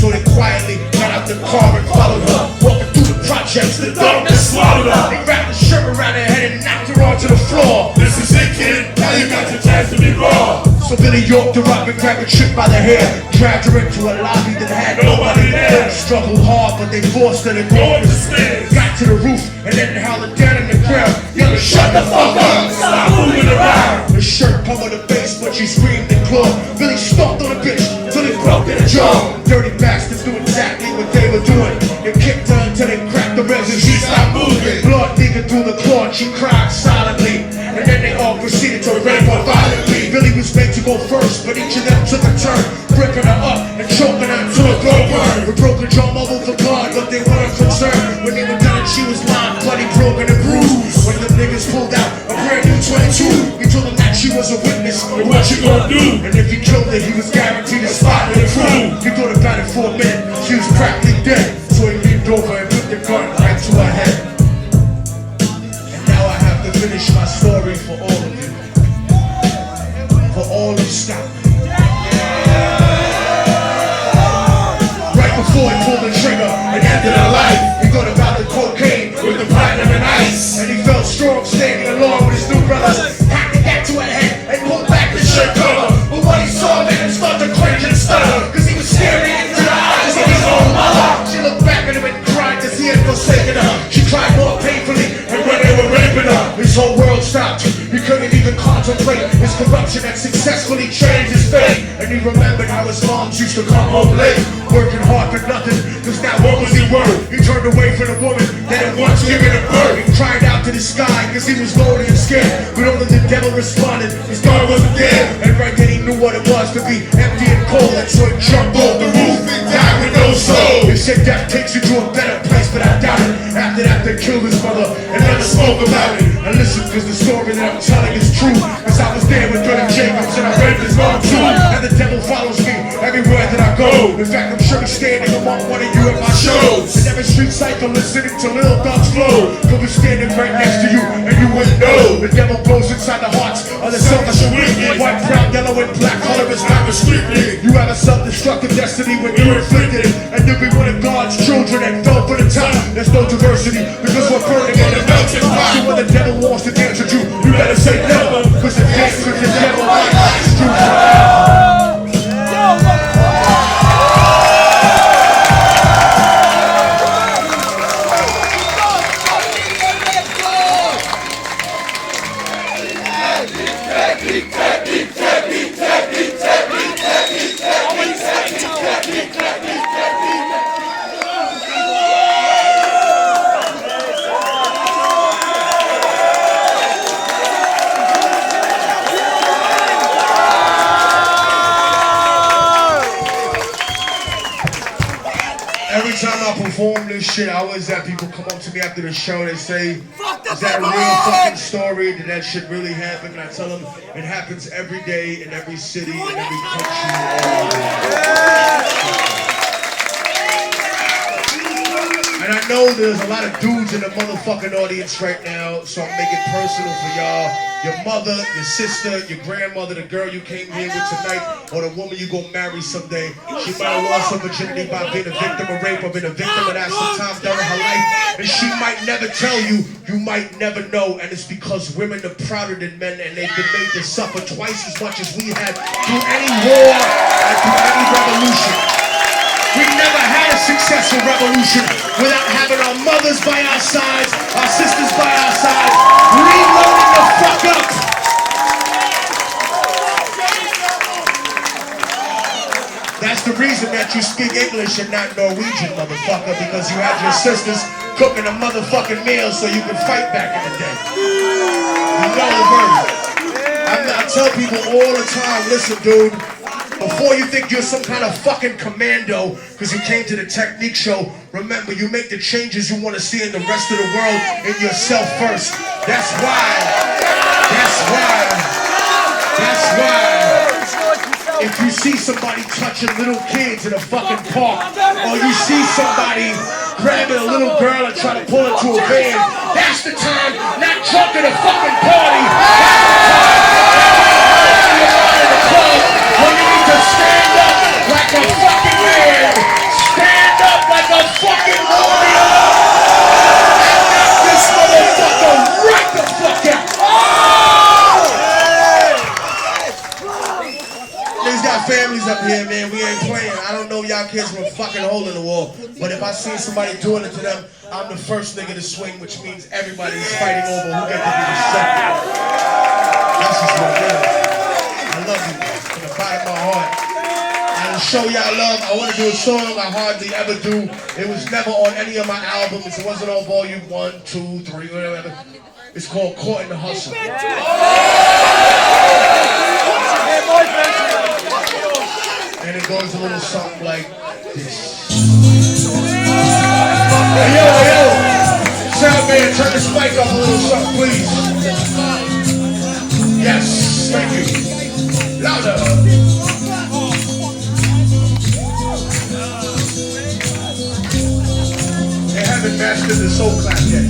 So they quietly got out the car and followed her. Walking through the projects, the darkness swallowed her. They wrapped the shirt around her head and knocked her onto the floor. This is it, kid, now you got your chance to be raw. So Billy yoked her up and grabbed a chick by the hair, dragged her into a lobby that had nobody there. Struggled hard, but they forced her to go up the stairs. Got to the roof and then hollered down in the ground. Young, shut the fuck up, stop moving around. Her shirt covered her face, but she screamed and clawed. Billy stomped on the bitch till it broke in her jaw. Dirty bastards do exactly what they were doing. They kicked her until they cracked the ribs and she stopped moving. Blood leaking through the claw and she cried silently. And then they all proceeded to rape her violently. Billy was made to go first, but each of them took a turn, ripping her up and choking her to a glow burn. Her broken jaw mumbled for blood, but they weren't concerned. When they were done, she was lying, bloody, broken, and bruised. When the niggas pulled out a brand new 22, he told them that she was a witness, and what you gonna do? And if he killed her, he was guaranteed a spot in the crew. He thought about it for a minute, she was practically dead. So he leaned over and put the gun right to her head. And now I have to finish my story for all of you. For all who stopped. Right before he pulled the trigger and ended her life, he thought about the cocaine with the platinum and ice. And he felt strong standing along with his new brothers. Hacked the gat to her head and pulled back the shirt cover. But what he saw made him start to cringe and stutter, cause he was staring into the eyes of his own mother. She looked back at him and cried cause he had forsaken her. She cried more painfully, and when they were raping her, his whole world stopped. He couldn't even contemplate his corruption that successfully changed his fate. And he remembered how his moms used to come home late, working hard for nothing, cause now what was he worth? He turned away from the woman that had once given him birth. He cried out to the sky cause he was lonely and scared, but only the devil responded, his God wasn't there. And right then he knew what it was to be empty and cold, and so he jumped off the roof and died with no soul. He said death takes you to a better place, but I doubt it. After that they killed his mother and never spoke about it. And listen, cause the story that I'm telling is true, cause I was there with Billy Jacobs and I raped his mom too. And the devil follows me everywhere that I go. In fact, I'm sure he's standing among one of you at my shows. And every street cycle listening to Lil Duck's flow, he'll be standing right next to you and you wouldn't know. The devil goes inside the hearts of the selfish and wicked. White, brown, yellow, and black color is not restricted. You have a self-destructive destiny when you're inflicted, and you'll be one of God's children that fell for the top. There's no diversity because we're burning in the melting pot. So when the devil wants to dance with you, you better say never, cause the dance with the devil is true. Every time I perform this shit, I always have people come up to me after the show. They say, is that a real fucking story? Did that shit really happen? And I tell them, it happens every day in every city, in every country. And I know there's a lot of dudes in the motherfucking audience right now, so I'm making it personal for y'all. Your mother, your sister, your grandmother, the girl you came here with tonight, or the woman you gonna marry someday. She might have lost her virginity by being a victim of rape or being a victim of that sometime during her life. And she might never tell you, you might never know. And it's because women are prouder than men, and they've been made to suffer twice as much as we have through any war and through any revolution. We never had a successful revolution without having our mothers by our sides, our sisters by our sides, reloading the fuck up. That's the reason that you speak English and not Norwegian, motherfucker, because you have your sisters cooking a motherfucking meal so you can fight back in the day. You know the version. I tell people all the time, listen, dude, before you think you're some kind of fucking commando because you came to the Technique show, remember, you make the changes you want to see in the rest of the world in yourself first. That's why if you see somebody touching little kids in a fucking park, or you see somebody grabbing a little girl and trying to pull her to a van, that's the time, not drunk at a fucking party. That's the time when you need to stand up like a fucking man, I don't know y'all kids from a fucking hole in the wall, but if I see somebody doing it to them, I'm the first nigga to swing, which means everybody's fighting over who gets to be the second. That's just what it is. I love you from the bottom of my heart. And to show y'all love, I want to do a song I hardly ever do. It was never on any of my albums. It wasn't on volume 1, 2, 3, whatever. It's called Caught in the Hustle. And it goes a little something like this. Hey, yo, sound man, turn this mic up a little something, please. Yes, thank you. Louder. They haven't mastered the soul clap yet.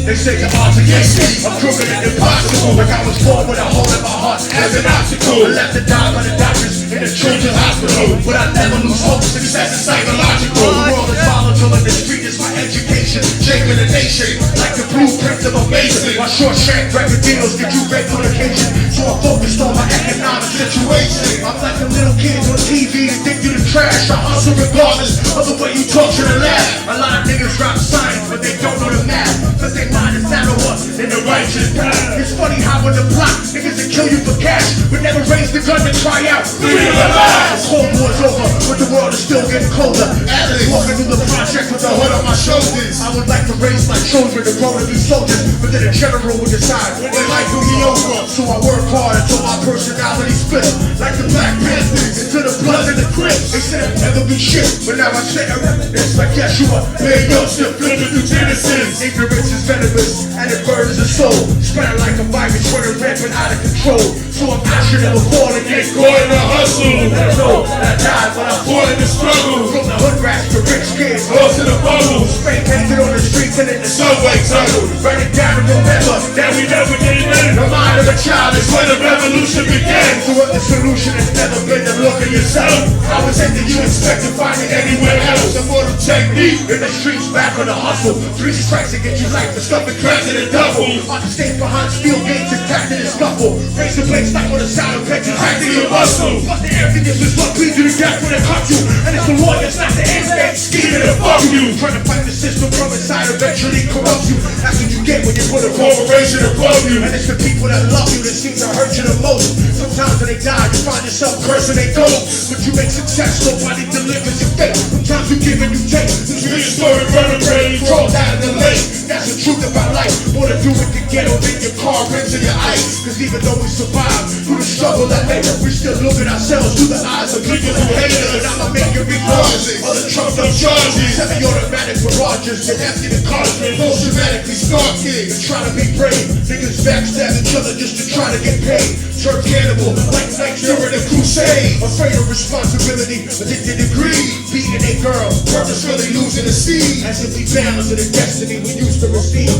They say the odds against me, I'm crooked and impossible. Like I was born with a hole in my heart as an obstacle. I left to die by the doctors in the children's hospital, but I never lose hope, success is psychological. The world is volatile and the street is my education, shaping the nation like the blueprint of a mason. My short shank record deals get you great communication, so I'm focused on my economic situation. I'm like the little kids on TV that think you the trash. I hustle regardless of the way you talk to the laugh. A lot of niggas drop science, but they don't know the math, cause they mind is narrower in the righteous path. It's funny how on the block, niggas that kill you for cash, but never raise the gun to try out freedom alive. The Cold War's over, but the world is still getting colder. Athletes walking through the project with the hood on my shoulders. I would like to raise my children to grow to be soldiers, but then a general would decide when life will be over. So I work hard until my personality splits like the Black Panthers into the blood in the Crips. They said I'd never be shit, but now I say it's like Yeshua, man, Yosef, flipping through Genesis. Ignorance is venomous, and it burns the soul. Spreading like a virus, running rampant out of control. So I'm passionate never fall again. Caught in the hustle. Let them know that I died, but I fought in the struggle. From the hood rats to rich kids, lost in the bubble. Spray painted on the streets and in the subway tunnel. Write it down and remember that we never gave in. The mind of a child is where the revolution began. So what the solution has never been to look at yourself. How is it that you expect to find it anywhere else? Immortal technique in the streets, back on the hustle. 3 strikes to get you life for stuff and cracks in a double. On the stage behind steel gates intact in the scuffle. Raise the blade, stuck on the side of benches, acting your muscle. But the emptiness is what leads you to death when it cut you. And it's the lawyers, not the instinct, scheming to fuck you. Trying to fight the system from inside eventually corrupt you. That's what you get when you put a corporation above you. And it's the people that love you that seem to hurt you the most. Sometimes when they die, you find yourself cursing they go. But you make success, nobody delivers your fate. Sometimes you give and you take. This real story, running rain, crawled out of the lake. That's the truth about life. Wanna do it to get over in your car, rims in your ice. Cause even though we survive through the struggle that later, we still look at ourselves through the eyes of people who hate us. And I'ma make it regardless of the trumped up charges. Semi-automatic barrages that empty the cartridge. Post-traumatically scarred kids that try to be brave. Niggas backstab each other just to try to get paid. Turf cannibal, like knights during a crusade. Afraid of responsibility, addicted to greed. Beating a girl, purposefully losing the seed. As if we balance in the destiny we used to receive.